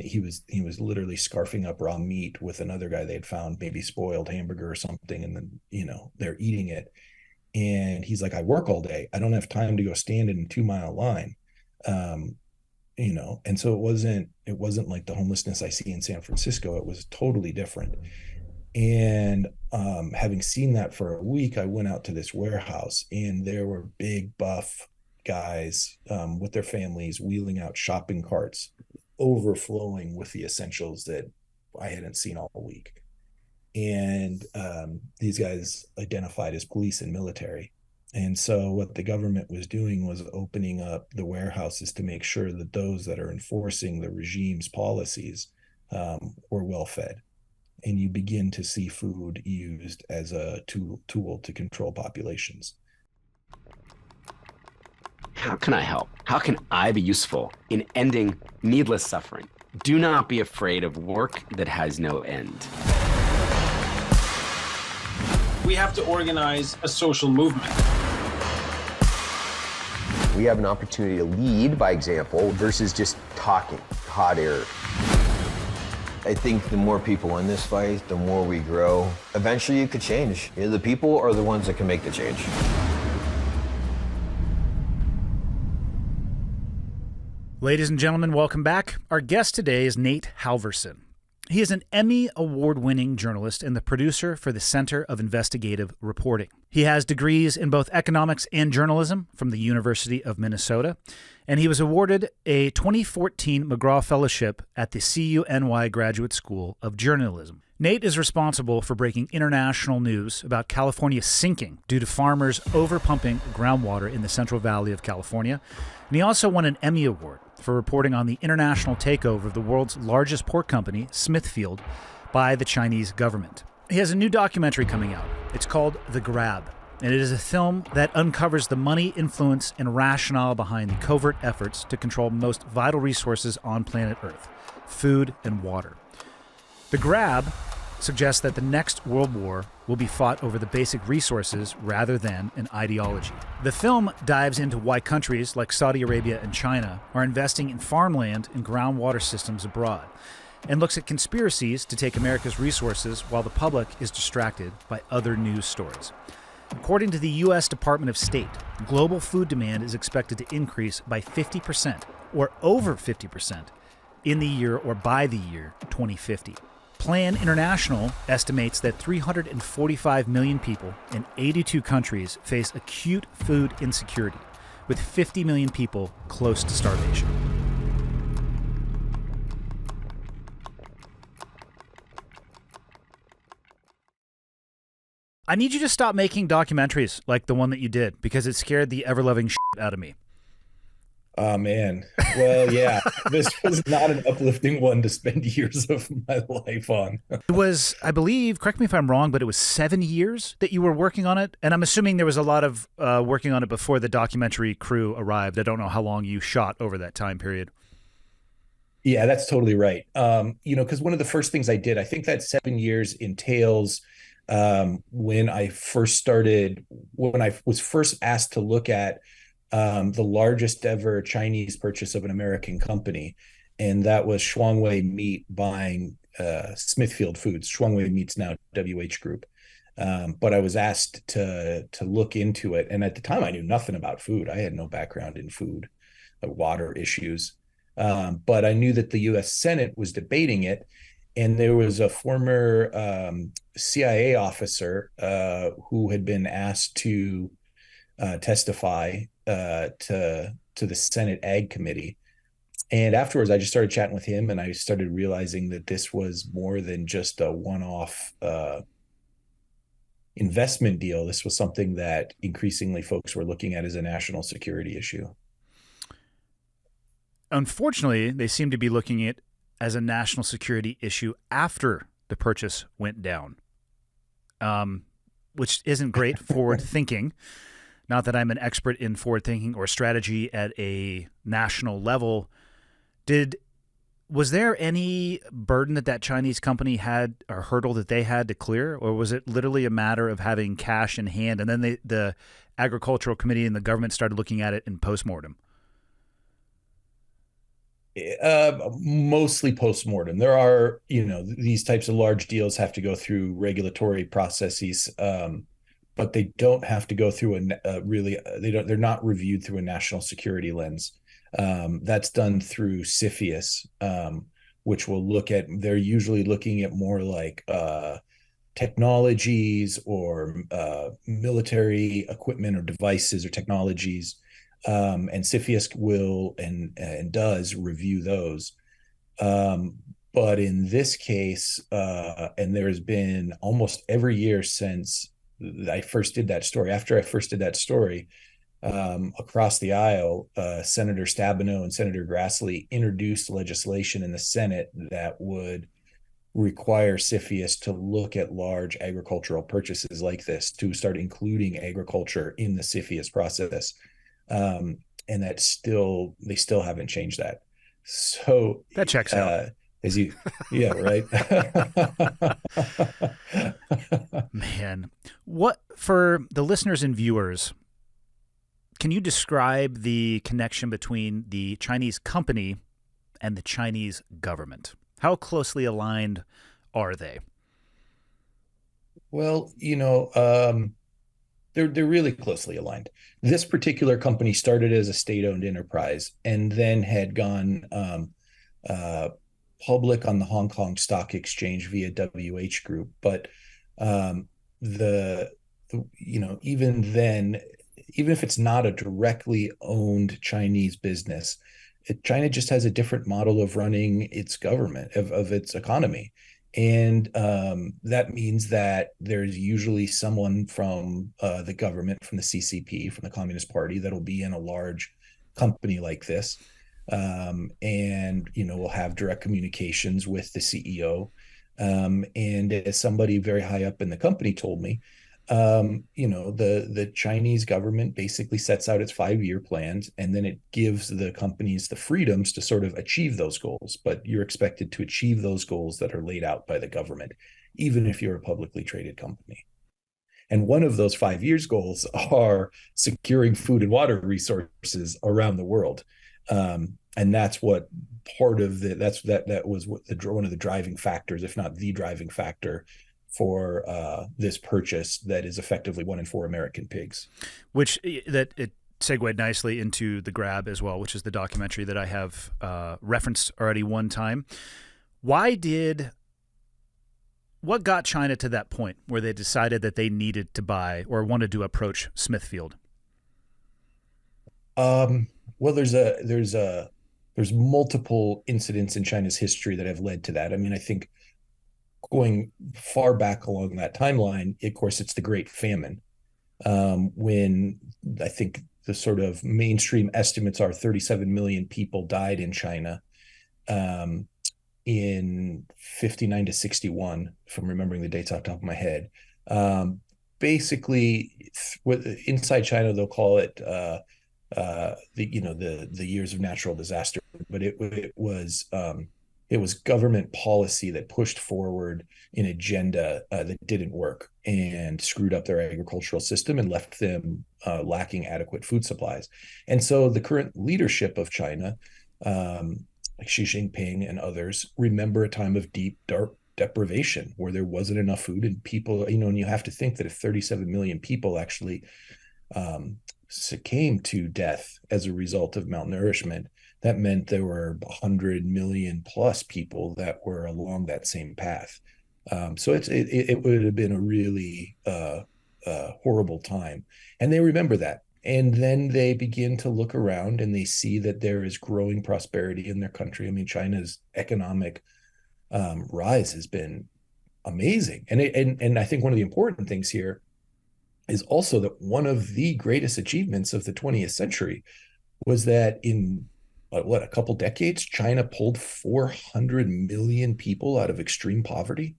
and he was literally scarfing up raw meat with another guy they had found, maybe spoiled hamburger or something, and then they're eating it. And he's like, I work all day, I don't have time to go stand in a 2 mile line. um and so it wasn't like the homelessness I see in San Francisco. It was totally different. And having seen that for a week, I went out to this warehouse, and there were big buff guys with their families wheeling out shopping carts, overflowing with the essentials that I hadn't seen all week. And these guys identified as police and military. And so what the government was doing was opening up the warehouses to make sure that those that are enforcing the regime's policies were well fed. And you begin to see food used as a tool to control populations. How can I help? How can I be useful in ending needless suffering? Do not be afraid of work that has no end. We have to organize a social movement. We have an opportunity to lead by example versus just talking, hot air. I think the more people in this fight, the more we grow. Eventually it could change. The people are the ones that can make the change. Ladies and gentlemen, welcome back. Our guest today is Nate Halverson. He is an Emmy award-winning journalist and the producer for the Center of Investigative Reporting. He has degrees in both economics and journalism from the University of Minnesota, and he was awarded a 2014 McGraw Fellowship at the CUNY Graduate School of Journalism. Nate is responsible for breaking international news about California sinking due to farmers overpumping groundwater in the Central Valley of California, and he also won an Emmy Award for reporting on the international takeover of the world's largest pork company, Smithfield, by the Chinese government. He has a new documentary coming out. It's called The Grab, and it is a film that uncovers the money, influence, and rationale behind the covert efforts to control most vital resources on planet Earth, food and water. The Grab suggests that the next world war will be fought over the basic resources rather than an ideology. The film dives into why countries like Saudi Arabia and China are investing in farmland and groundwater systems abroad, and looks at conspiracies to take America's resources while the public is distracted by other news stories. According to the U.S. Department of State, global food demand is expected to increase by 50% or over 50% in the year or by the year 2050. Plan International estimates that 345 million people in 82 countries face acute food insecurity, with 50 million people close to starvation. I need you to stop making documentaries like the one that you did, because it scared the ever-loving shit out of me. Oh, man. Well, yeah, this was not an uplifting one to spend years of my life on. It was, I believe, correct me if I'm wrong, but it was 7 years that you were working on it. And I'm assuming there was a lot of working on it before the documentary crew arrived. I don't know how long you shot over that time period. Yeah, that's totally right. Because one of the first things I did, I think that 7 years entails when I was first asked to look at the largest ever Chinese purchase of an American company, and that was Shuangwei Meat buying Smithfield Foods. Shuangwei Meat's now WH Group, but I was asked to look into it, and at the time I knew nothing about food. I had no background in food, water issues, but I knew that the U.S. Senate was debating it, and there was a former CIA officer who had been asked to testify to the Senate Ag Committee. And afterwards, I just started chatting with him, and I started realizing that this was more than just a one-off investment deal. This was something that increasingly folks were looking at as a national security issue. Unfortunately, they seem to be looking at it as a national security issue after the purchase went down, which isn't great forward thinking. Not that I'm an expert in forward thinking or strategy at a national level. Was there any burden that Chinese company had, or hurdle that they had to clear, or was it literally a matter of having cash in hand, and then the agricultural committee and the government started looking at it in postmortem? Mostly post-mortem. There are, these types of large deals have to go through regulatory processes, but they don't have to go through they're not reviewed through a national security lens. That's done through CFIUS, which they're usually looking at more like technologies or military equipment or devices or technologies. And CFIUS will and does review those. But in this case, and there's been almost every year since I first did that story, after I first did that story, across the aisle, Senator Stabenow and Senator Grassley introduced legislation in the Senate that would require CFIUS to look at large agricultural purchases like this, to start including agriculture in the CFIUS process. And they still haven't changed that. So that checks out. Yeah, right. Man, what, for the listeners and viewers, can you describe the connection between the Chinese company and the Chinese government? How closely aligned are they? Well, they're really closely aligned. This particular company started as a state-owned enterprise and then had gone public on the Hong Kong Stock Exchange via WH Group. But even then, even if it's not a directly owned Chinese business, China just has a different model of running its government, of its economy. And that means that there's usually someone from the government, from the CCP, from the Communist Party, that'll be in a large company like this. And, we'll have direct communications with the CEO. And as somebody very high up in the company told me, the Chinese government basically sets out its 5-year plans, and then it gives the companies the freedoms to sort of achieve those goals. But you're expected to achieve those goals that are laid out by the government, even if you're a publicly traded company. And one of those 5 years goals are securing food and water resources around the world. And that's what part of that was one of the driving factors, if not the driving factor, for this purchase that is effectively 1 in 4 American pigs. Which it segued nicely into The Grab as well, which is the documentary that I have referenced already one time. What got China to that point where they decided that they needed to buy or wanted to approach Smithfield? Well, there's multiple incidents in China's history that have led to that. I mean, I think going far back along that timeline, of course, it's the Great Famine, when I think the sort of mainstream estimates are 37 million people died in China in 59 to 61, if I'm remembering the dates off the top of my head. Basically, inside China, they'll call it the years of natural disaster, but it was government policy that pushed forward an agenda that didn't work and screwed up their agricultural system and left them lacking adequate food supplies. And so the current leadership of China, like Xi Jinping and others, remember a time of deep, dark deprivation where there wasn't enough food, and people, and you have to think that if 37 million people actually succumbed to death as a result of malnourishment, that meant there were 100 million plus people that were along that same path. So it would have been a really horrible time. And they remember that. And then they begin to look around and they see that there is growing prosperity in their country. I mean, China's economic rise has been amazing. And I think one of the important things here is also that one of the greatest achievements of the 20th century was that in a couple decades, China pulled 400 million people out of extreme poverty.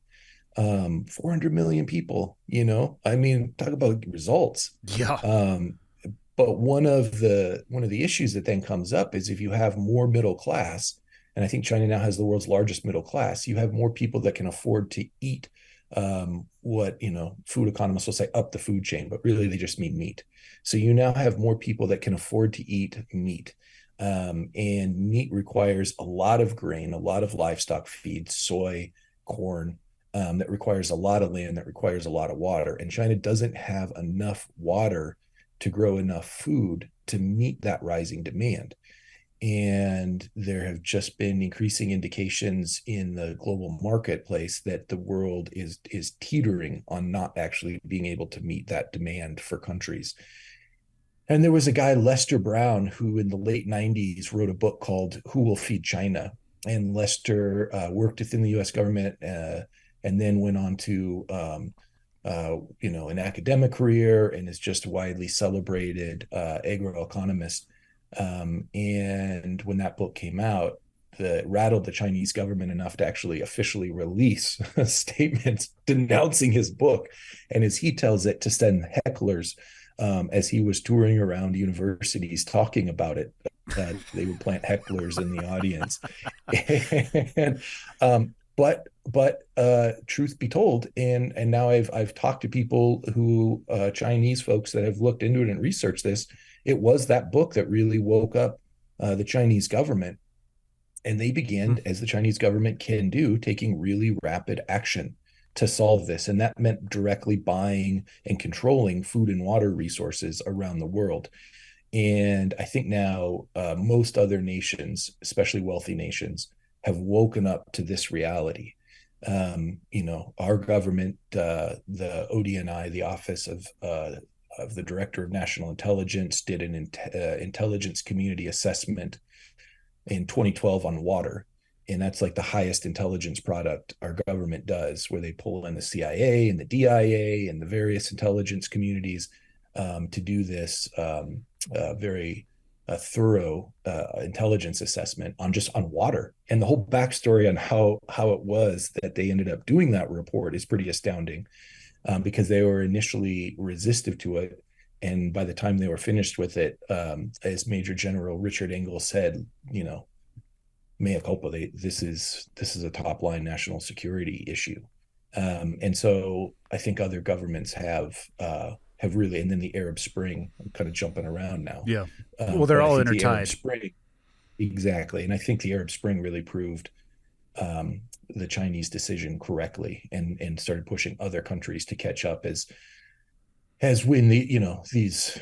400 million people, I mean, talk about results. Yeah. But one of the issues that then comes up is if you have more middle class, and I think China now has the world's largest middle class, you have more people that can afford to eat what food economists will say up the food chain, but really they just mean meat. So you now have more people that can afford to eat meat. And meat requires a lot of grain, a lot of livestock feed, soy, corn, that requires a lot of land, that requires a lot of water. And China doesn't have enough water to grow enough food to meet that rising demand. And there have just been increasing indications in the global marketplace that the world is teetering on not actually being able to meet that demand for countries. And there was a guy, Lester Brown, who in the late 90s wrote a book called Who Will Feed China? And Lester worked within the US government and then went on to, an academic career, and is just a widely celebrated agroeconomist. And when that book came out, it rattled the Chinese government enough to actually officially release statements denouncing his book. And as he tells it, to send hecklers as he was touring around universities talking about it. They would plant hecklers in the audience. And but truth be told, and now I've talked to people who Chinese folks that have looked into it and researched this. It was that book that really woke up the Chinese government, and they began, as the Chinese government can do, taking really rapid action to solve this. And that meant directly buying and controlling food and water resources around the world. And I think now most other nations, especially wealthy nations, have woken up to this reality. Our government, the ODNI, the Office of the Director of National Intelligence, did an intelligence community assessment in 2012 on water. And that's like the highest intelligence product our government does, where they pull in the CIA and the DIA and the various intelligence communities to do this very thorough intelligence assessment on water. And the whole backstory on how it was that they ended up doing that report is pretty astounding, because they were initially resistive to it. And by the time they were finished with it, as Major General Richard Engel said, mea culpa, this is a top line national security issue. And so I think other governments have really, and then the Arab Spring, I'm kind of jumping around now. Yeah. Well, they're all intertied. Exactly. And I think the Arab Spring really proved the Chinese decision correctly, and started pushing other countries to catch up as when these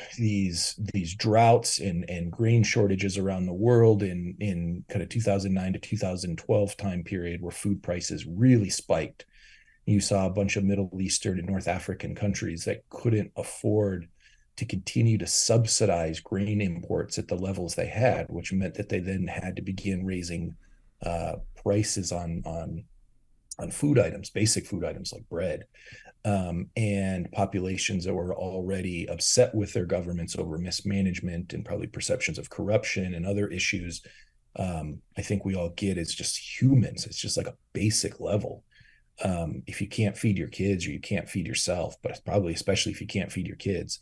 droughts and grain shortages around the world in kind of 2009 to 2012 time period, where food prices really spiked. You saw a bunch of Middle Eastern and North African countries that couldn't afford to continue to subsidize grain imports at the levels they had, which meant that they then had to begin raising prices on food items, basic food items like bread. And populations that were already upset with their governments over mismanagement and probably perceptions of corruption and other issues. I think we all get, it's just humans. It's just like a basic level. If you can't feed your kids, or you can't feed yourself, but probably especially if you can't feed your kids,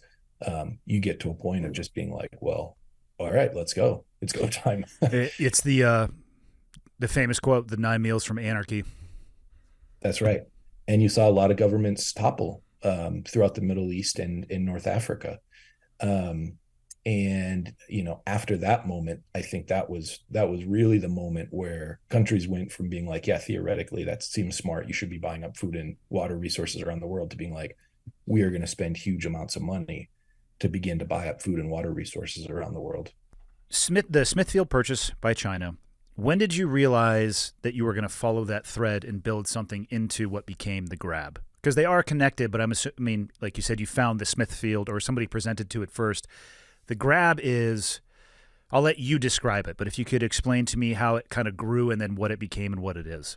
you get to a point of just being like, well, all right, let's go. It's go time. It's the famous quote, the 9 meals from anarchy. That's right. And you saw a lot of governments topple throughout the Middle East and in North Africa. And after that moment, I think that was really the moment where countries went from being like, yeah, theoretically, that seems smart, you should be buying up food and water resources around the world, to being like, we are going to spend huge amounts of money to begin to buy up food and water resources around the world. The Smithfield purchase by China. When did you realize that you were going to follow that thread and build something into what became the Grab? Because they are connected, but like you said, you found the Smithfield, or somebody presented to it first. The Grab is, I'll let you describe it, but if you could explain to me how it kind of grew and then what it became and what it is.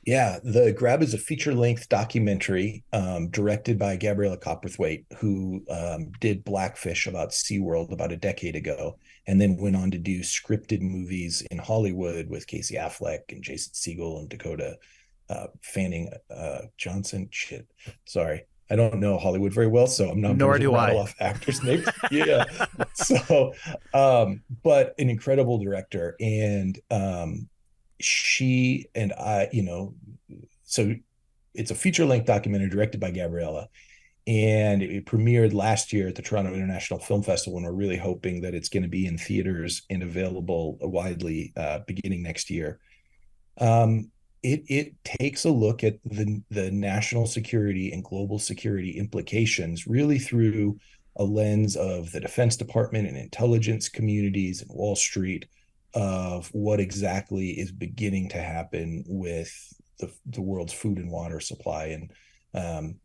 Yeah, The Grab is a feature-length documentary directed by Gabriela Cowperthwaite, who did Blackfish about SeaWorld about a decade ago, and then went on to do scripted movies in Hollywood with Casey Affleck and Jason Segel and Dakota Fanning Johnson. Shit, sorry. I don't know Hollywood very well, so I'm not going to rattle off actors' names. Yeah. So, but an incredible director. And she and I, so it's a feature-length documentary directed by Gabriela. And it premiered last year at the Toronto International Film Festival, and we're really hoping that it's going to be in theaters and available widely beginning next year. It takes a look at the national security and global security implications really through a lens of the Defense Department and intelligence communities and Wall Street, of what exactly is beginning to happen with the world's food and water supply. And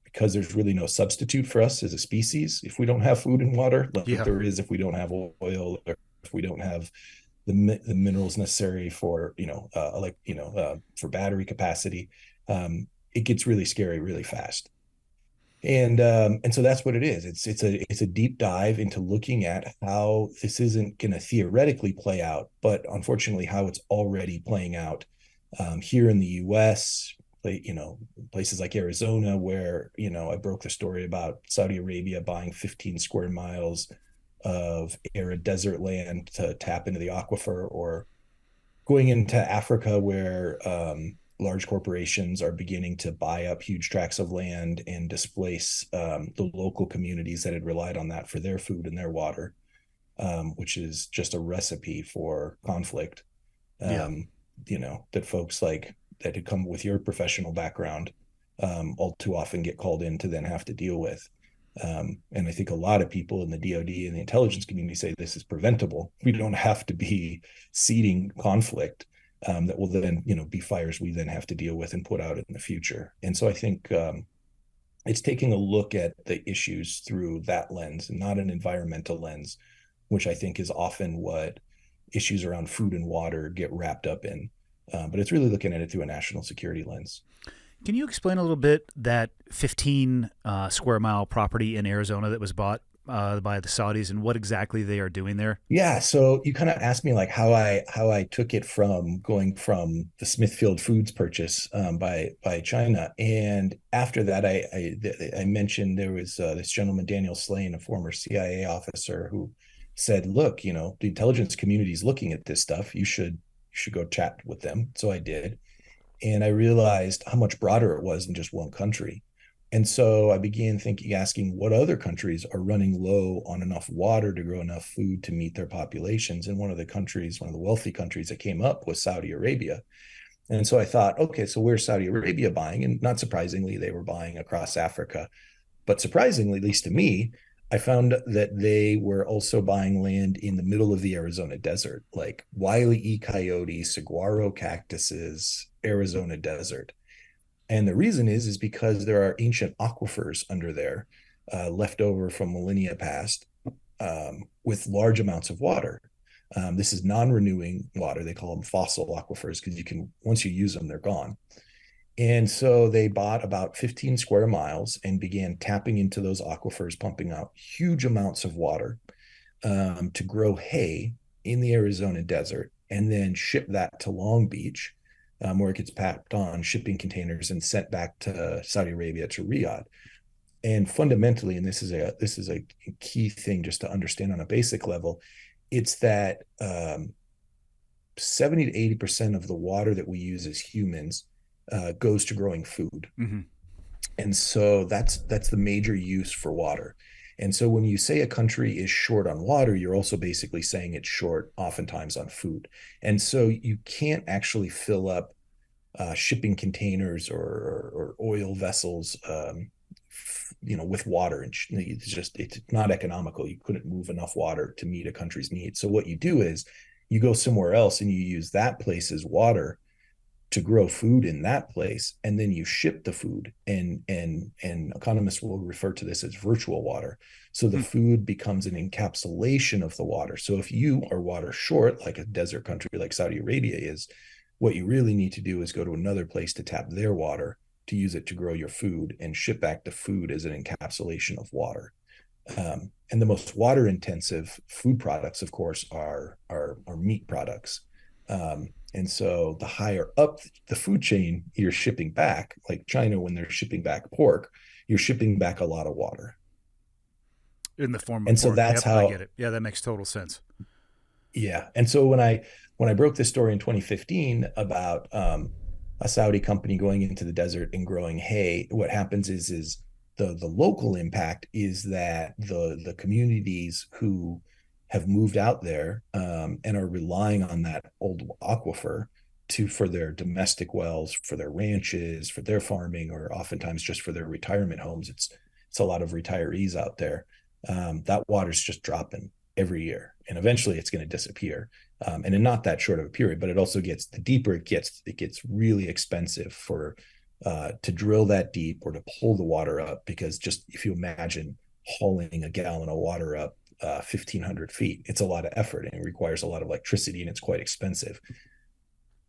because there's really no substitute for us as a species if we don't have food and water, like there is if we don't have oil, or if we don't have the minerals necessary for for battery capacity, it gets really scary really fast. And so that's what it is. It's a deep dive into looking at how this isn't going to theoretically play out, but unfortunately how it's already playing out here in the U.S. Places like Arizona, where I broke the story about Saudi Arabia buying 15 square miles of arid desert land to tap into the aquifer, or going into Africa, where large corporations are beginning to buy up huge tracts of land and displace the local communities that had relied on that for their food and their water, which is just a recipe for conflict. That folks like that had come with your professional background all too often get called in to then have to deal with. And I think a lot of people in the DoD and the intelligence community say this is preventable. We don't have to be seeding conflict that will then, be fires we then have to deal with and put out in the future. And so I think it's taking a look at the issues through that lens and not an environmental lens, which I think is often what issues around food and water get wrapped up in. But it's really looking at it through a national security lens. Can you explain a little bit that 15 square mile property in Arizona that was bought by the Saudis, and what exactly they are doing there? Yeah, so you kind of asked me like how I took it from going from the Smithfield Foods purchase by China, and after that I mentioned there was this gentleman Daniel Slane, a former CIA officer, who said, "Look, the intelligence community is looking at this stuff. You should go chat with them." So I did. And I realized how much broader it was than just one country. And so I began asking what other countries are running low on enough water to grow enough food to meet their populations. And one of the wealthy countries that came up was Saudi Arabia. And so I thought, okay, so where's Saudi Arabia buying? And not surprisingly, they were buying across Africa. But surprisingly, at least to me, I found that they were also buying land in the middle of the Arizona desert, like Wile E. Coyote, saguaro cactuses, Arizona desert. And the reason is because there are ancient aquifers under there, left over from millennia past, with large amounts of water. This is non-renewing water. They call them fossil aquifers because once you use them, they're gone. And so they bought about 15 square miles and began tapping into those aquifers, pumping out huge amounts of water to grow hay in the Arizona desert, and then ship that to Long Beach, where it gets packed on shipping containers and sent back to Saudi Arabia, to Riyadh. And fundamentally, and this is a key thing just to understand on a basic level, it's that 70 to 80% of the water that we use as humans goes to growing food. Mm-hmm. And so that's the major use for water. And so when you say a country is short on water, you're also basically saying it's short oftentimes on food. And so you can't actually fill up shipping containers or oil vessels, with water. And it's not economical. You couldn't move enough water to meet a country's needs. So what you do is you go somewhere else and you use that place's water to grow food in that place, and then you ship the food, and economists will refer to this as virtual water. So the food becomes an encapsulation of the water. So if you are water short, like a desert country like Saudi Arabia is, what you really need to do is go to another place to tap their water to use it to grow your food, and ship back the food as an encapsulation of water. And the most water intensive food products, of course, are meat products. And so the higher up the food chain you're shipping back, like China, when they're shipping back pork, you're shipping back a lot of water. In the form of and pork. So that's how I get it. Yeah, that makes total sense. Yeah. And so when I broke this story in 2015 about a Saudi company going into the desert and growing hay, what happens is The local impact is that the communities who have moved out there and are relying on that old aquifer for their domestic wells, for their ranches, for their farming, or oftentimes just for their retirement homes. It's a lot of retirees out there. That water's just dropping every year, and eventually it's going to disappear. And in not that short of a period, but it also gets, the deeper it gets really expensive to drill that deep or to pull the water up, because just if you imagine hauling a gallon of water up 1,500 feet, it's a lot of effort and it requires a lot of electricity, and it's quite expensive.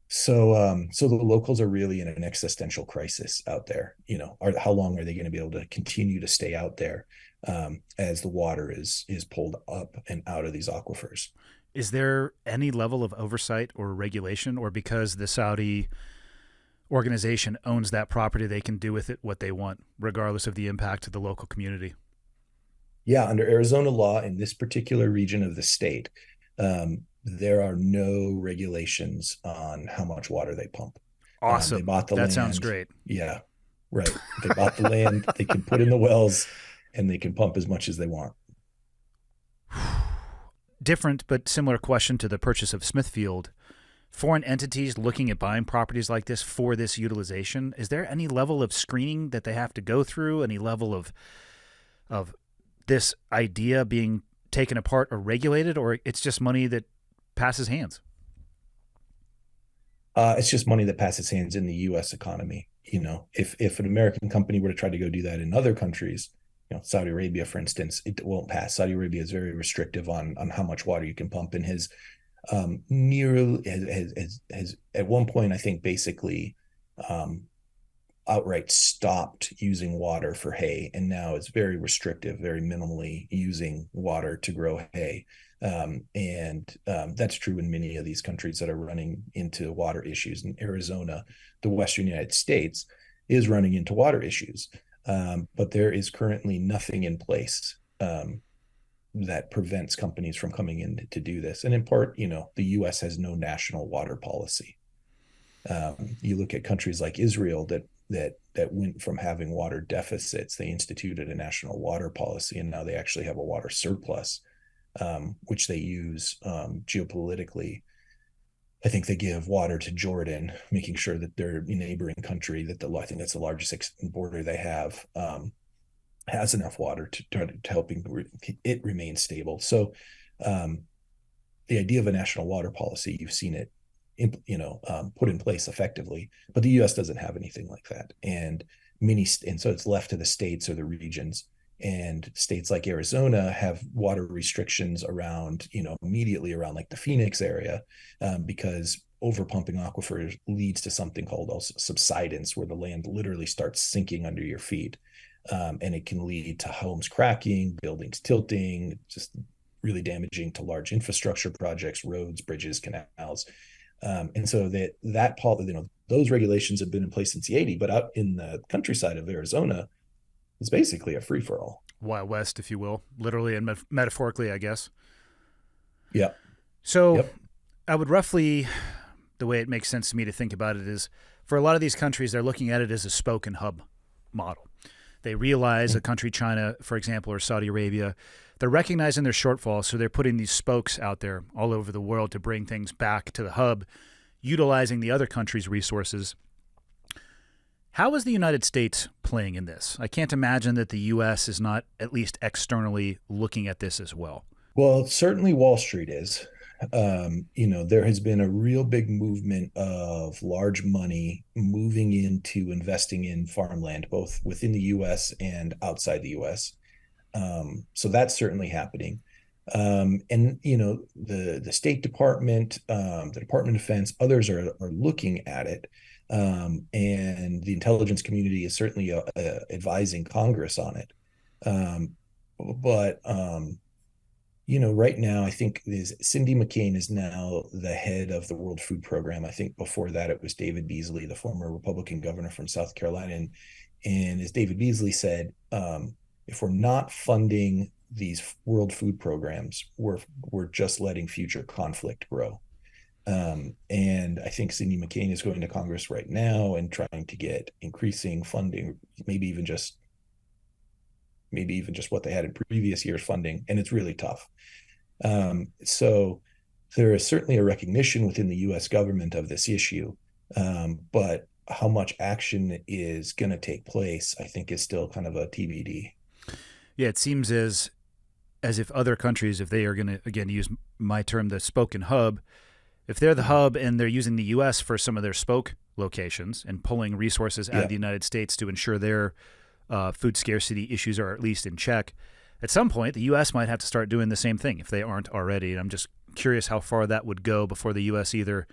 So the locals are really in an existential crisis out there. How long are they going to be able to continue to stay out there as the water is pulled up and out of these aquifers? Is there any level of oversight or regulation, or because the Saudi organization owns that property, they can do with it what they want, regardless of the impact to the local community? Yeah, under Arizona law in this particular region of the state, there are no regulations on how much water they pump. Awesome. They bought the land. That sounds great. Yeah, right. They bought the land. They can put in the wells, and they can pump as much as they want. Different but similar question to the purchase of Smithfield. Foreign entities looking at buying properties like this for this utilization, is there any level of screening that they have to go through? Any level of this idea being taken apart or regulated, or it's just money that passes hands? It's just money that passes hands in the U.S. economy. If an American company were to try to go do that in other countries, Saudi Arabia, for instance, it won't pass. Saudi Arabia is very restrictive on how much water you can pump, and has at one point, I think, basically outright stopped using water for hay, and now it's very restrictive, very minimally using water to grow hay. That's true in many of these countries that are running into water issues. In Arizona, the Western United States is running into water issues. But there is currently nothing in place that prevents companies from coming in to do this. And in part, the U.S. has no national water policy. You look at countries like Israel that went from having water deficits, they instituted a national water policy, and now they actually have a water surplus, which they use geopolitically. I think they give water to Jordan, making sure that their neighboring country, I think that's the largest border they have, has enough water to helping it remain stable. So the idea of a national water policy, you've seen it, put in place effectively, but the U.S. doesn't have anything like that. And so it's left to the states or the regions. And states like Arizona have water restrictions around, immediately around like the Phoenix area, because overpumping aquifers leads to something called also subsidence, where the land literally starts sinking under your feet. And it can lead to homes cracking, buildings tilting, just really damaging to large infrastructure projects, roads, bridges, canals. And so those regulations have been in place since the 80s, but out in the countryside of Arizona, it's basically a free-for-all. Wild West, if you will, literally and metaphorically, I guess. Yeah. So I would roughly, the way it makes sense to me to think about it is, for a lot of these countries, they're looking at it as a spoke and hub model. They realize a country, China, for example, or Saudi Arabia, they're recognizing their shortfalls, so they're putting these spokes out there all over the world to bring things back to the hub, utilizing the other countries' resources. How is the United States playing in this? I can't imagine that the U.S. is not at least externally looking at this as well. Well, certainly Wall Street is. There has been a real big movement of large money moving into investing in farmland, both within the U.S. and outside the U.S. So that's certainly happening. The State Department, the Department of Defense, others are looking at it. And the intelligence community is certainly advising Congress on it. Right now, I think Cindy McCain is now the head of the World Food Program. I think before that, it was David Beasley, the former Republican governor from South Carolina. And as David Beasley said, if we're not funding these world food programs, we're just letting future conflict grow. And I think Cindy McCain is going to Congress right now and trying to get increasing funding, maybe even just maybe even just what they had in previous years' funding, and it's really tough. So there is certainly a recognition within the U.S. government of this issue, but how much action is going to take place, I think, is still kind of a TBD. Yeah, it seems as if other countries, if they are going to, again, use my term, the spoke and hub, if they're the hub and they're using the U.S. for some of their spoke locations and pulling resources out of the United States to ensure their food scarcity issues are at least in check, at some point the U.S. might have to start doing the same thing if they aren't already. And I'm just curious how far that would go before the U.S. either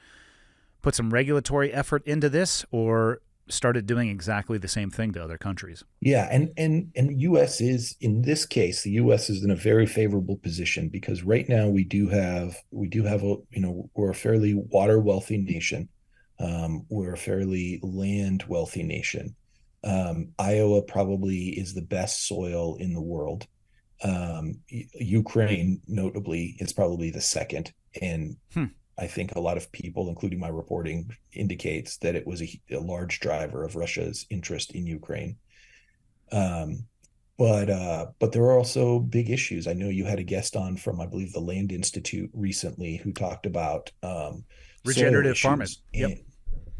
put some regulatory effort into this or started doing exactly the same thing to other countries. Yeah, and U.S. is, in this case, the U.S. is in a very favorable position because right now we do have a, we're a fairly water wealthy nation. We're a fairly land wealthy nation. Iowa probably is the best soil in the world. Ukraine, notably, is probably the second. And I think a lot of people, including my reporting, indicates that it was a large driver of Russia's interest in Ukraine. But there are also big issues. I know you had a guest on from, I believe, the Land Institute recently who talked about regenerative farming. Yep.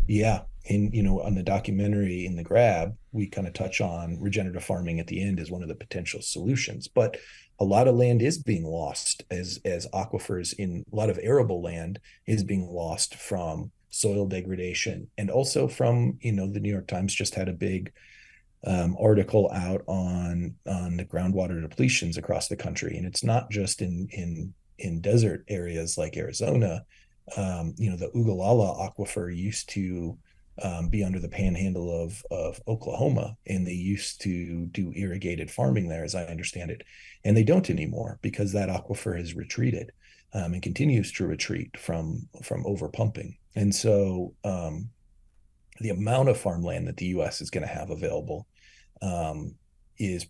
Yeah. And, on the documentary in the Grab, we kind of touch on regenerative farming at the end as one of the potential solutions. But a lot of land is being lost as aquifers in a lot of arable land is being lost from soil degradation. And also from, the New York Times just had a big article out on the groundwater depletions across the country. And it's not just in desert areas like Arizona. The Ogallala aquifer used to be under the panhandle of Oklahoma, and they used to do irrigated farming there, as I understand it. And they don't anymore because that aquifer has retreated and continues to retreat from overpumping. And so the amount of farmland that the U.S. is going to have available is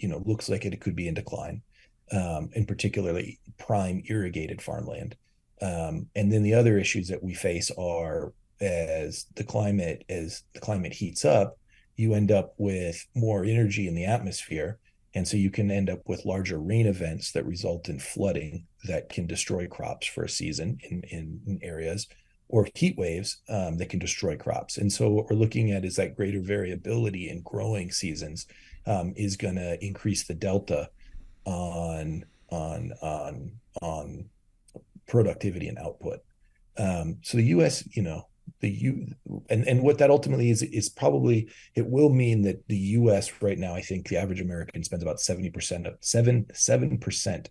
looks like it could be in decline, and particularly prime irrigated farmland. And then the other issues that we face are as the climate heats up, you end up with more energy in the atmosphere. And so you can end up with larger rain events that result in flooding that can destroy crops for a season in areas, or heat waves that can destroy crops. And so what we're looking at is that greater variability in growing seasons is going to increase the delta on productivity and output. So the U.S., and what that ultimately is probably, it will mean that the U.S. right now, I think the average American spends about 7%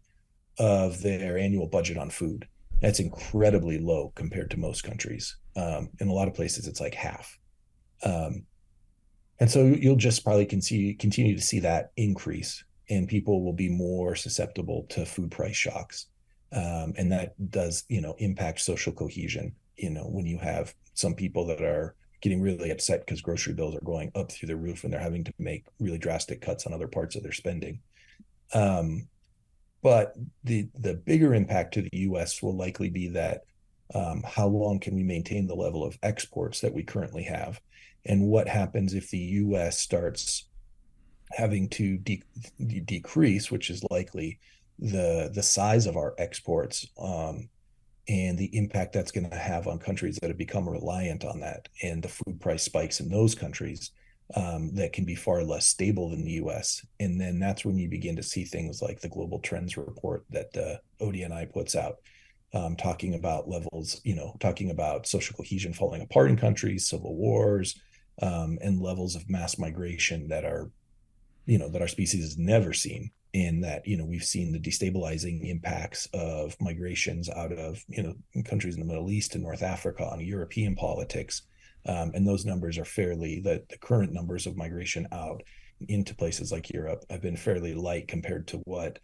of their annual budget on food. That's incredibly low compared to most countries. In a lot of places, it's like half. And so you'll just probably continue to see that increase, and people will be more susceptible to food price shocks. And that does, impact social cohesion. When you have some people that are getting really upset because grocery bills are going up through the roof and they're having to make really drastic cuts on other parts of their spending. But the bigger impact to the U.S. will likely be that how long can we maintain the level of exports that we currently have? And what happens if the U.S. starts having to decrease, which is likely, the size of our exports, and the impact that's going to have on countries that have become reliant on that, and the food price spikes in those countries that can be far less stable than the U.S. And then that's when you begin to see things like the Global Trends report that ODNI puts out, talking about levels, talking about social cohesion falling apart in countries, civil wars, and levels of mass migration that our species has never seen. In that, we've seen the destabilizing impacts of migrations out of, countries in the Middle East and North Africa on European politics. And those numbers are the current numbers of migration out into places like Europe have been fairly light compared to what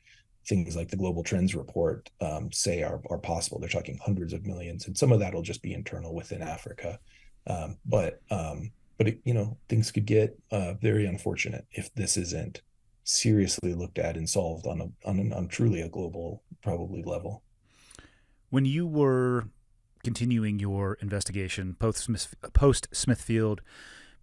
things like the Global Trends report say are possible. They're talking hundreds of millions, and some of that will just be internal within Africa. But things could get very unfortunate if this isn't seriously looked at and solved on truly a global probably level. When you were continuing your investigation post Smithfield,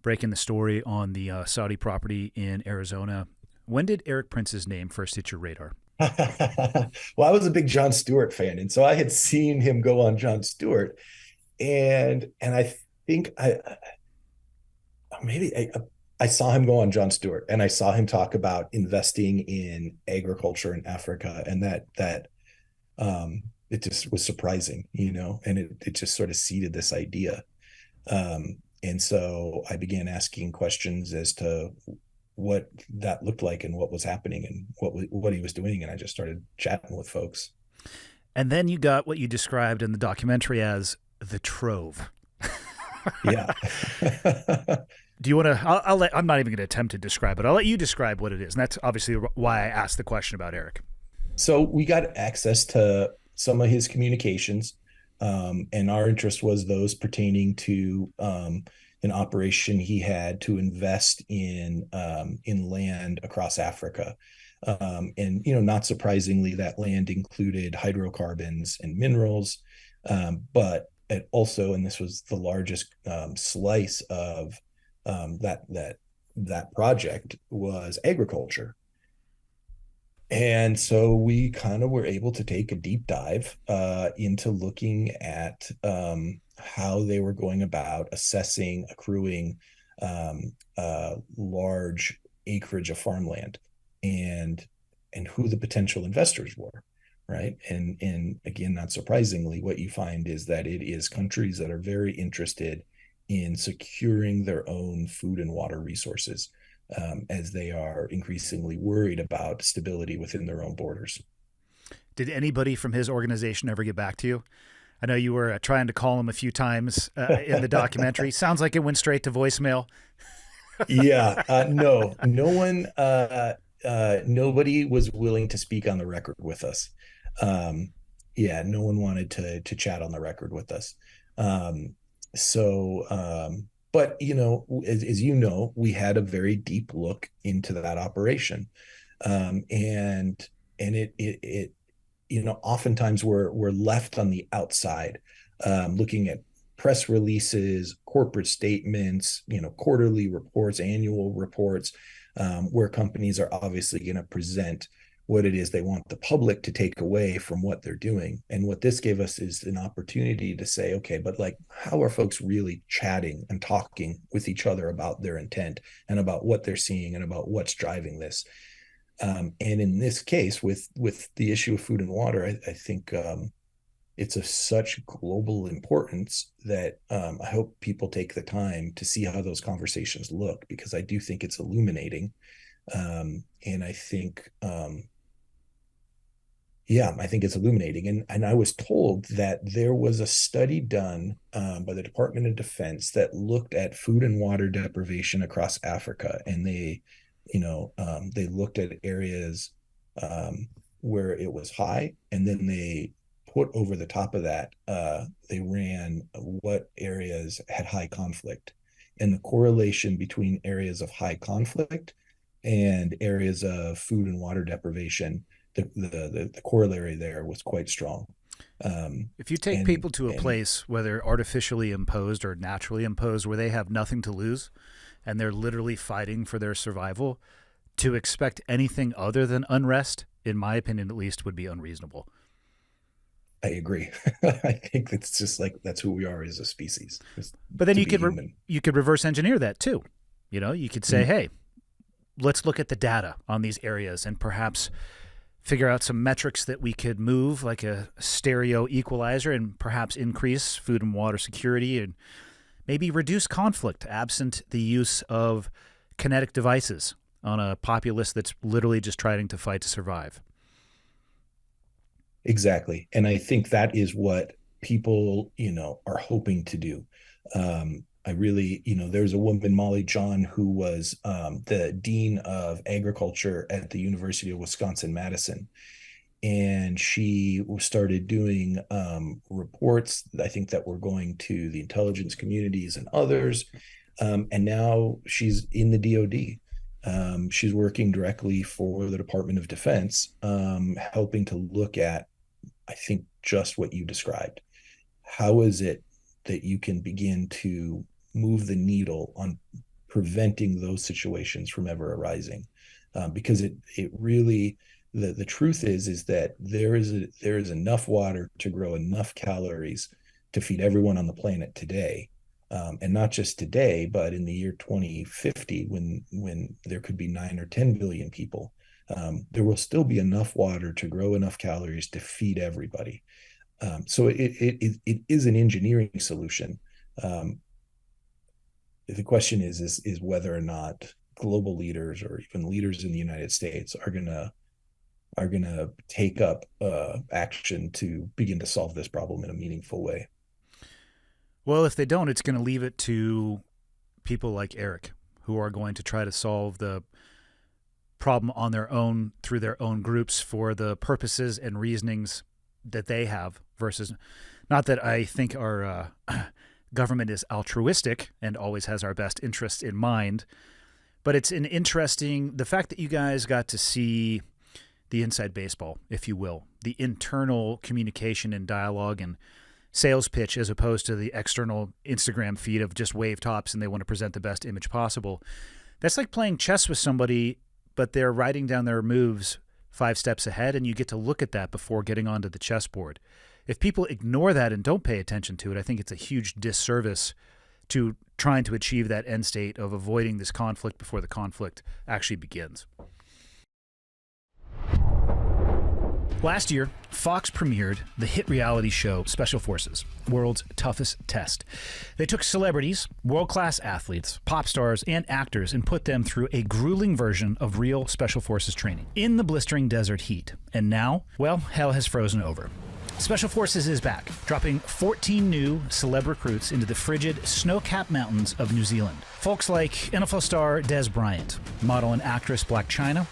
breaking the story on the Saudi property in Arizona, When did Erik Prince's name first hit your radar? Well, I was a big Jon Stewart fan, and so I had seen him go on Jon Stewart, and I think maybe I saw him go on Jon Stewart, and I saw him talk about investing in agriculture in Africa, and that it just was surprising, and it just sort of seeded this idea. And so I began asking questions as to what that looked like and what was happening and what he was doing, and I just started chatting with folks. And then you got what you described in the documentary as the trove. Yeah. Do you want to? I'm not even going to attempt to describe it. I'll let you describe what it is, and that's obviously why I asked the question about Erik. So we got access to some of his communications, and our interest was those pertaining to an operation he had to invest in land across Africa. And not surprisingly, that land included hydrocarbons and minerals, but it also, and this was the largest slice of that project, was agriculture. And so we kind of were able to take a deep dive into looking at how they were going about assessing, accruing large acreage of farmland, and who the potential investors were, right? And again, not surprisingly, what you find is that it is countries that are very interested in securing their own food and water resources, as they are increasingly worried about stability within their own borders. Did anybody from his organization ever get back to you? I know you were trying to call him a few times in the documentary. Sounds like it went straight to voicemail. Yeah, no one, nobody was willing to speak on the record with us. Yeah, no one wanted to chat on the record with us. But as you know, we had a very deep look into that operation, and it oftentimes we're left on the outside, looking at press releases, corporate statements, quarterly reports, annual reports, where companies are obviously going to present what it is they want the public to take away from what they're doing. And what this gave us is an opportunity to say, okay, but how are folks really chatting and talking with each other about their intent and about what they're seeing and about what's driving this? And in this case, with the issue of food and water, I think it's of such global importance that I hope people take the time to see how those conversations look, because I do think it's illuminating. And I think, I think it's illuminating. And I was told that there was a study done by the Department of Defense that looked at food and water deprivation across Africa. And they looked at areas where it was high, and then they put over the top of that, they ran what areas had high conflict, and the correlation between areas of high conflict and areas of food and water deprivation, the corollary there was quite strong. If you take people to a place, whether artificially imposed or naturally imposed, where they have nothing to lose and they're literally fighting for their survival, to expect anything other than unrest, in my opinion at least, would be unreasonable. I agree. I think it's just that's who we are as a species. But then you could reverse engineer that too. You could say, hey, let's look at the data on these areas and perhaps figure out some metrics that we could move, like a stereo equalizer, and perhaps increase food and water security and maybe reduce conflict absent the use of kinetic devices on a populace that's literally just trying to fight to survive. Exactly. And I think that is what people, are hoping to do. I really, there's a woman, Molly John, who was the dean of agriculture at the University of Wisconsin-Madison. And she started doing reports, I think, that were going to the intelligence communities and others. And now she's in the DOD. She's working directly for the Department of Defense, helping to look at, I think, just what you described. How is it that you can begin to move the needle on preventing those situations from ever arising? because it really, the truth is that there is enough water to grow enough calories to feed everyone on the planet today. And not just today, but in the year 2050, when there could be 9 or 10 billion people, there will still be enough water to grow enough calories to feed everybody. So it is an engineering solution. The question is whether or not global leaders or even leaders in the United States are gonna take up action to begin to solve this problem in a meaningful way. Well, if they don't, it's going to leave it to people like Erik, who are going to try to solve the problem on their own through their own groups for the purposes and reasonings that they have, versus, not that I think our government is altruistic and always has our best interests in mind, but it's an interesting, the fact that you guys got to see the inside baseball, if you will, the internal communication and dialogue and sales pitch, as opposed to the external Instagram feed of just wave tops and they want to present the best image possible. That's like playing chess with somebody, but they're writing down their moves 5 steps ahead, and you get to look at that before getting onto the chessboard. If people ignore that and don't pay attention to it, I think it's a huge disservice to trying to achieve that end state of avoiding this conflict before the conflict actually begins. Last year, Fox premiered the hit reality show Special Forces, World's Toughest Test. They took celebrities, world-class athletes, pop stars, and actors and put them through a grueling version of real Special Forces training in the blistering desert heat. And now, well, hell has frozen over. Special Forces is back, dropping 14 new celeb recruits into the frigid, snow-capped mountains of New Zealand. Folks like NFL star Des Bryant, model and actress Black China,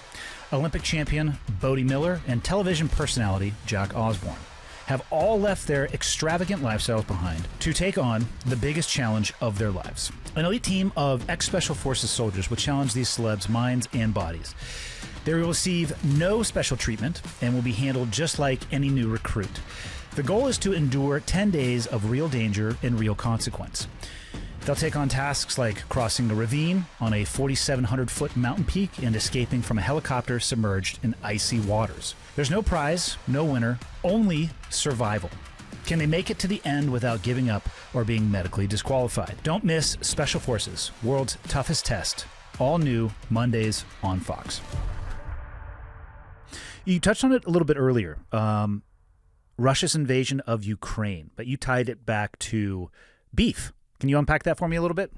Olympic champion Bodie Miller, and television personality Jack Osborne have all left their extravagant lifestyles behind to take on the biggest challenge of their lives. An elite team of ex-Special Forces soldiers will challenge these celebs' minds and bodies. They will receive no special treatment and will be handled just like any new recruit. The goal is to endure 10 days of real danger and real consequence. They'll take on tasks like crossing a ravine on a 4,700-foot mountain peak and escaping from a helicopter submerged in icy waters. There's no prize, no winner, only survival. Can they make it to the end without giving up or being medically disqualified? Don't miss Special Forces, World's Toughest Test, all new Mondays on Fox. You touched on it a little bit earlier, Russia's invasion of Ukraine, but you tied it back to beef. Can you unpack that for me a little bit?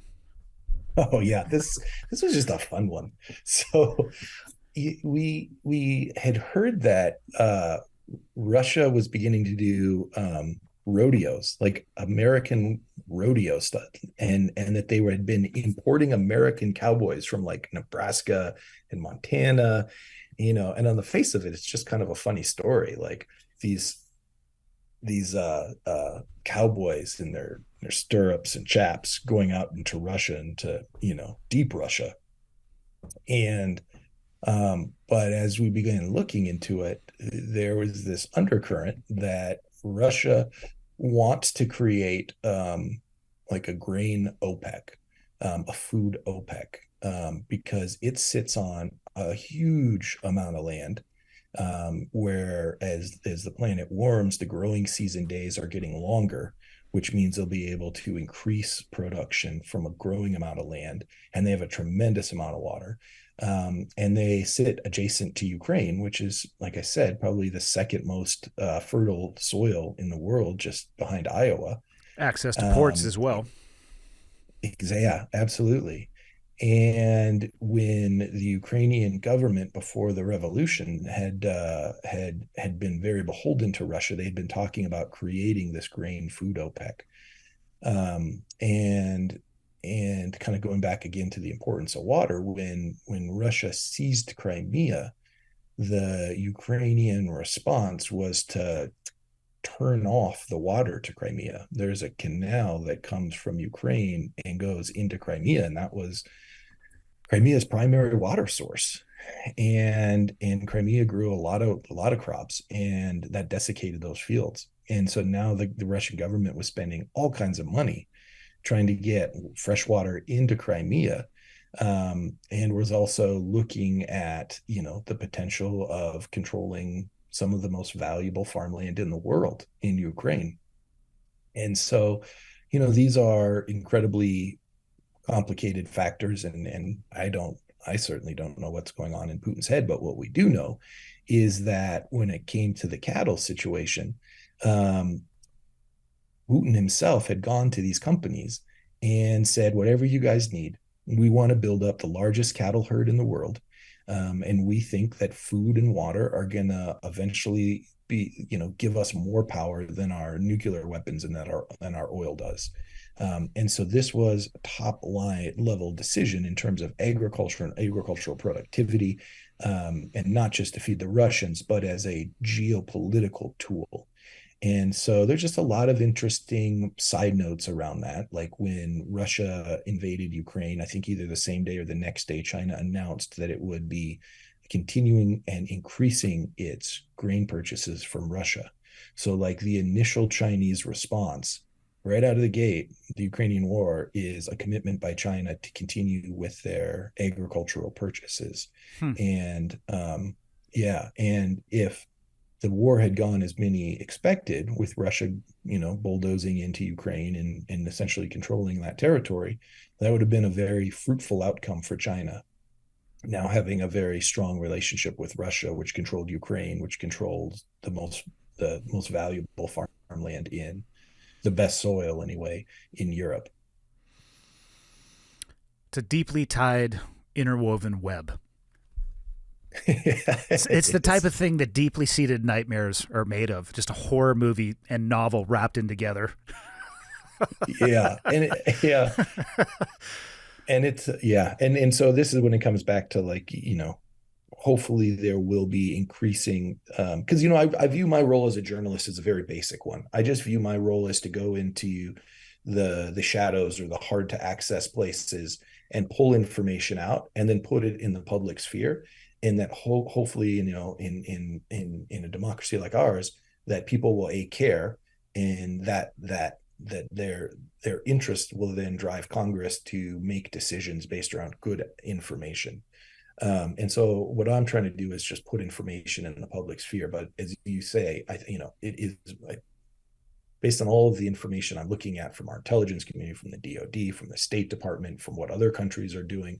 Oh yeah, this was just a fun one. So we had heard that Russia was beginning to do rodeos, like American rodeo stuff, and that they had been importing American cowboys from like Nebraska and Montana, and on the face of it, it's just kind of a funny story. Like these cowboys in their stirrups and chaps going out into Russia, into deep Russia, and but as we began looking into it, there was this undercurrent that Russia wants to create like a grain OPEC, a food OPEC, because it sits on a huge amount of land, where as the planet warms, the growing season days are getting longer, which means they'll be able to increase production from a growing amount of land, and they have a tremendous amount of water. And they sit adjacent to Ukraine, which is, like I said, probably the second most fertile soil in the world, just behind Iowa. Access to ports as well. Yeah, absolutely. And when the Ukrainian government before the revolution had been very beholden to Russia, they had been talking about creating this grain food OPEC, and kind of going back again to the importance of water. When Russia seized Crimea, the Ukrainian response was to turn off the water to Crimea. There's a canal that comes from Ukraine and goes into Crimea, and that was Crimea's primary water source. And Crimea grew a lot of crops, and that desiccated those fields. And so now the Russian government was spending all kinds of money trying to get fresh water into Crimea, and was also looking at, the potential of controlling some of the most valuable farmland in the world in Ukraine. And so, these are incredibly complicated factors, and I certainly don't know what's going on in Putin's head, but what we do know is that when it came to the cattle situation, um, Putin himself had gone to these companies and said, whatever you guys need, we want to build up the largest cattle herd in the world. And we think that food and water are going to eventually give us more power than our nuclear weapons and than our oil does. And so this was a top line level decision in terms of agriculture and agricultural productivity, and not just to feed the Russians, but as a geopolitical tool. And so there's just a lot of interesting side notes around that. Like when Russia invaded Ukraine, I think either the same day or the next day, China announced that it would be continuing and increasing its grain purchases from Russia. So like the initial Chinese response right out of the gate, the Ukrainian war is a commitment by China to continue with their agricultural purchases. And and if the war had gone as many expected, with Russia, bulldozing into Ukraine and essentially controlling that territory, that would have been a very fruitful outcome for China. Now having a very strong relationship with Russia, which controlled Ukraine, which controls the most valuable farmland in the best soil anyway in Europe. It's a deeply tied, interwoven web. It's the type of thing that deeply seated nightmares are made of. Just a horror movie and novel wrapped in together. And so this is when it comes back to hopefully there will be increasing, because I view my role as a journalist as a very basic one. I just view my role as to go into the shadows or the hard to access places and pull information out and then put it in the public sphere. And that hopefully, in a democracy like ours, that people will care, and that their interest will then drive Congress to make decisions based around good information. And so what I'm trying to do is just put information in the public sphere. But as you say, it is based on all of the information I'm looking at from our intelligence community, from the DoD, from the State Department, from what other countries are doing.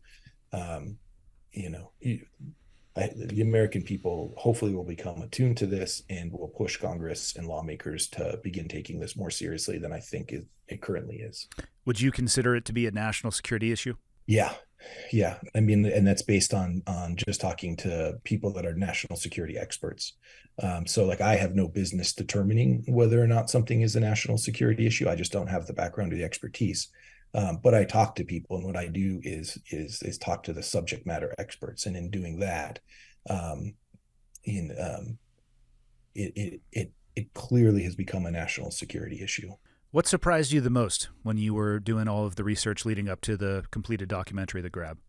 The American people hopefully will become attuned to this and will push Congress and lawmakers to begin taking this more seriously than I think it currently is. Would you consider it to be a national security issue? Yeah. I mean, and that's based on just talking to people that are national security experts. So I have no business determining whether or not something is a national security issue. I just don't have the background or the expertise. But I talk to people, and what I do is talk to the subject matter experts. And in doing that, it clearly has become a national security issue. What surprised you the most when you were doing all of the research leading up to the completed documentary, The Grab?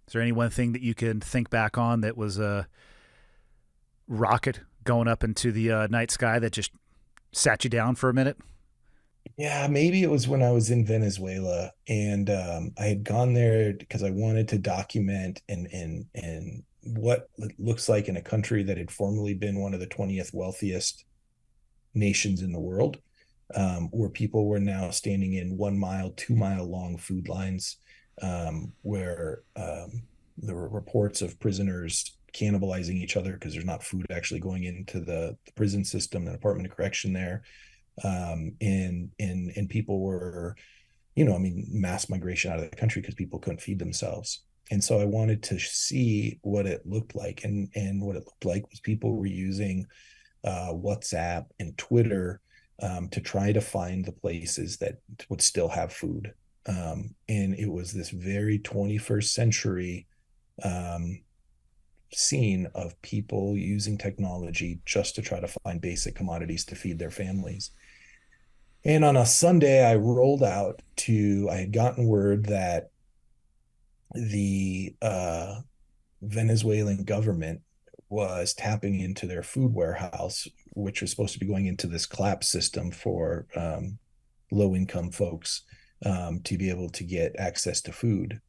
Is there any one thing that you can think back on that was a rocket going up into the night sky that just sat you down for a minute? Yeah, maybe it was when I was in Venezuela, and I had gone there because I wanted to document and what it looks like in a country that had formerly been one of the 20th wealthiest nations in the world, where people were now standing in 1 mile, 2 mile long food lines, where there were reports of prisoners cannibalizing each other because there's not food actually going into the prison system, the Department of Correction there. And people were, mass migration out of the country because people couldn't feed themselves. And so I wanted to see what it looked like. And what it looked like was people were using WhatsApp and Twitter to try to find the places that would still have food. And it was this very 21st century scene of people using technology just to try to find basic commodities to feed their families. And on a Sunday, I had gotten word that the Venezuelan government was tapping into their food warehouse, which was supposed to be going into this CLAP system for low-income folks to be able to get access to food.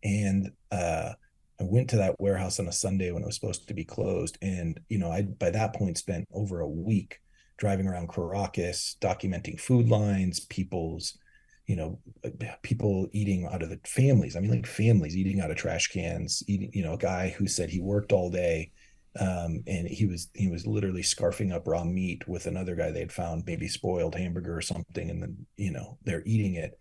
And I went to that warehouse on a Sunday when it was supposed to be closed. And, I by that point spent over a week driving around Caracas, documenting food lines, you know, people eating out of the families. I mean, like families eating out of trash cans, eating, a guy who said he worked all day. And he was literally scarfing up raw meat with another guy they had found, maybe spoiled hamburger or something. And then, they're eating it.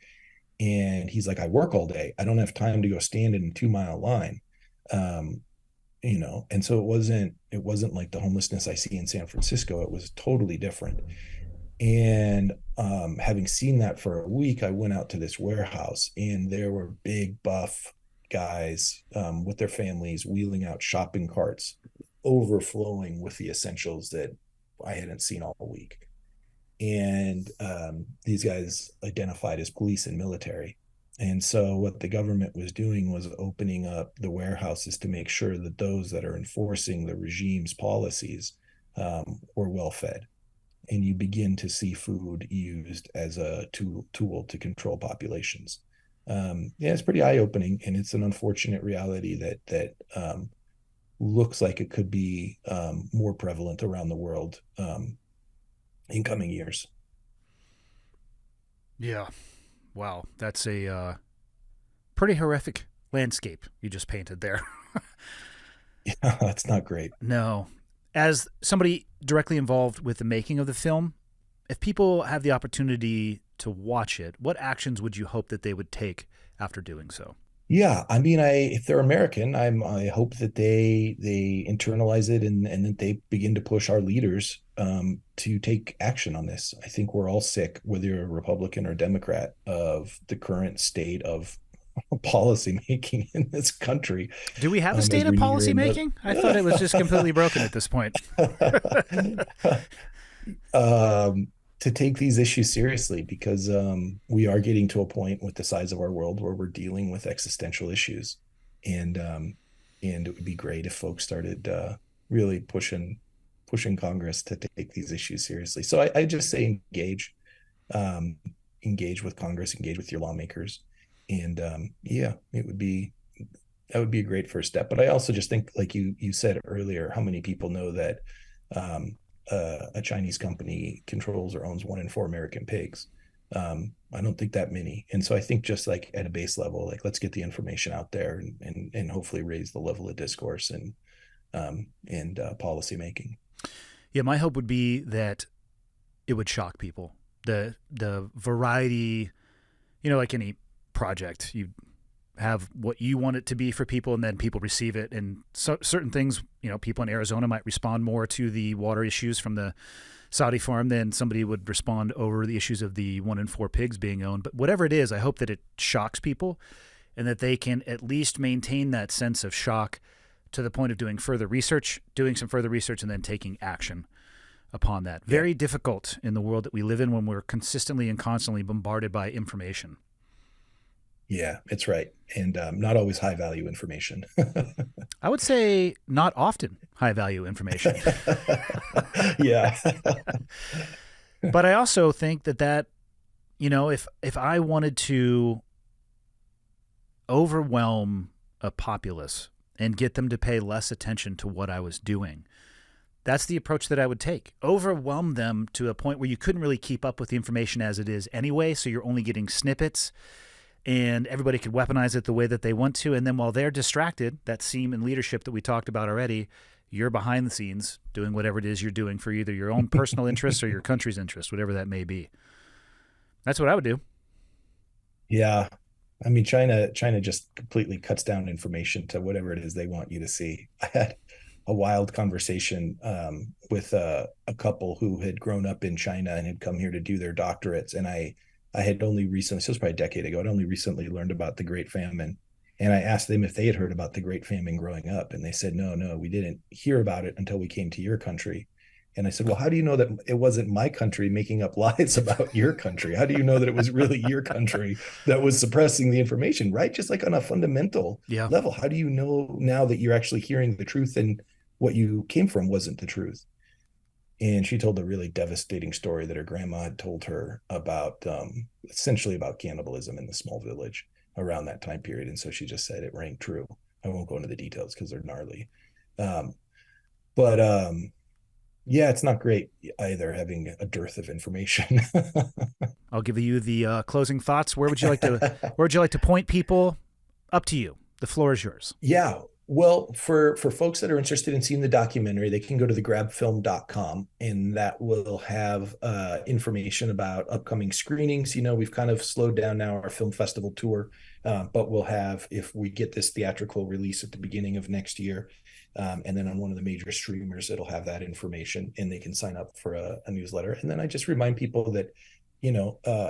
And he's like, I work all day. I don't have time to go stand in a 2 mile line. And so it wasn't like the homelessness I see in San Francisco. It was totally different. And having seen that for a week, I went out to this warehouse, and there were big buff guys with their families wheeling out shopping carts, overflowing with the essentials that I hadn't seen all week. And these guys identified as police and military. And so what the government was doing was opening up the warehouses to make sure that those that are enforcing the regime's policies were well fed. And you begin to see food used as a tool to control populations. It's pretty eye-opening, and it's an unfortunate reality that looks like it could be more prevalent around the world in coming years. Yeah. Wow. That's a pretty horrific landscape you just painted there. Yeah, that's not great. No. As somebody directly involved with the making of the film, if people have the opportunity to watch it, what actions would you hope that they would take after doing so? Yeah, I mean, if they're American, I hope that they internalize it and that they begin to push our leaders to take action on this. I think we're all sick, whether you're a Republican or Democrat, of the current state of policy making in this country. Do we have a state of policy making? I thought it was just completely broken at this point. To take these issues seriously, because we are getting to a point with the size of our world where we're dealing with existential issues, and it would be great if folks started really pushing Congress to take these issues seriously. So I just say engage with Congress, engage with your lawmakers, and that would be a great first step. But I also just think, like you said earlier, how many people know that a Chinese company controls or owns 1 in 4 American pigs? I don't think that many. And so I think just like at a base level, like let's get the information out there and hopefully raise the level of discourse and policy making. Yeah, my hope would be that it would shock people. The variety, like any project, you have what you want it to be for people, and then people receive it. And so certain things, people in Arizona might respond more to the water issues from the Saudi farm than somebody would respond over the issues of the 1 in 4 pigs being owned. But whatever it is, I hope that it shocks people and that they can at least maintain that sense of shock to the point of doing some further research, and then taking action upon that. Very difficult in the world that we live in when we're consistently and constantly bombarded by information. Yeah, it's right. And not always high value information. I would say not often high value information. Yeah. But I also think that, if I wanted to overwhelm a populace and get them to pay less attention to what I was doing, that's the approach that I would take. Overwhelm them to a point where you couldn't really keep up with the information as it is anyway, so you're only getting snippets, and everybody could weaponize it the way that they want to. And then while they're distracted, that seam in leadership that we talked about already, you're behind the scenes doing whatever it is you're doing for either your own personal interests or your country's interest, whatever that may be. That's what I would do. Yeah. I mean, China just completely cuts down information to whatever it is they want you to see. I had a wild conversation with a couple who had grown up in China and had come here to do their doctorates. And I had only recently, so it was probably a decade ago, I'd only recently learned about the Great Famine. And I asked them if they had heard about the Great Famine growing up. And they said, no, we didn't hear about it until we came to your country. And I said, well, how do you know that it wasn't my country making up lies about your country? How do you know that it was really your country that was suppressing the information, right? Just like on a fundamental level, how do you know now that you're actually hearing the truth and what you came from wasn't the truth? And she told a really devastating story that her grandma had told her about essentially about cannibalism in the small village. around that time period. And so she just said it rang true. I won't go into the details because they're gnarly. But yeah, it's not great either, having a dearth of information. I'll give you the closing thoughts. Where would you like to point people? Up to you. The floor is yours. Yeah. Well, for folks that are interested in seeing the documentary, they can go to thegrabfilm.com, and that will have information about upcoming screenings. We've kind of slowed down now our film festival tour, but we'll have, if we get this theatrical release at the beginning of next year, and then on one of the major streamers, it'll have that information, and they can sign up for a newsletter. And then I just remind people that,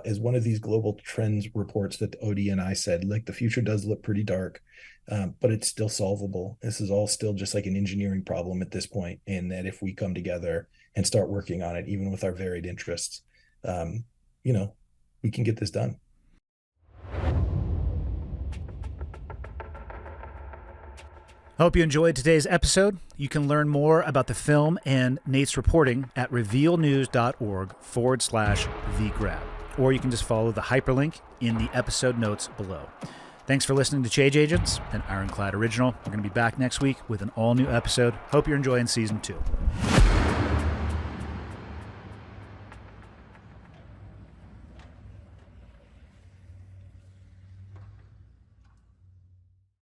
as one of these global trends reports that the ODNI said, like, the future does look pretty dark, but it's still solvable. This is all still just like an engineering problem at this point, and that if we come together and start working on it, even with our varied interests, we can get this done. I hope you enjoyed today's episode. You can learn more about the film and Nate's reporting at revealnews.org/thegrab, or you can just follow the hyperlink in the episode notes below. Thanks for listening to Change Agents, an Ironclad original. We're going to be back next week with an all-new episode. Hope you're enjoying season 2.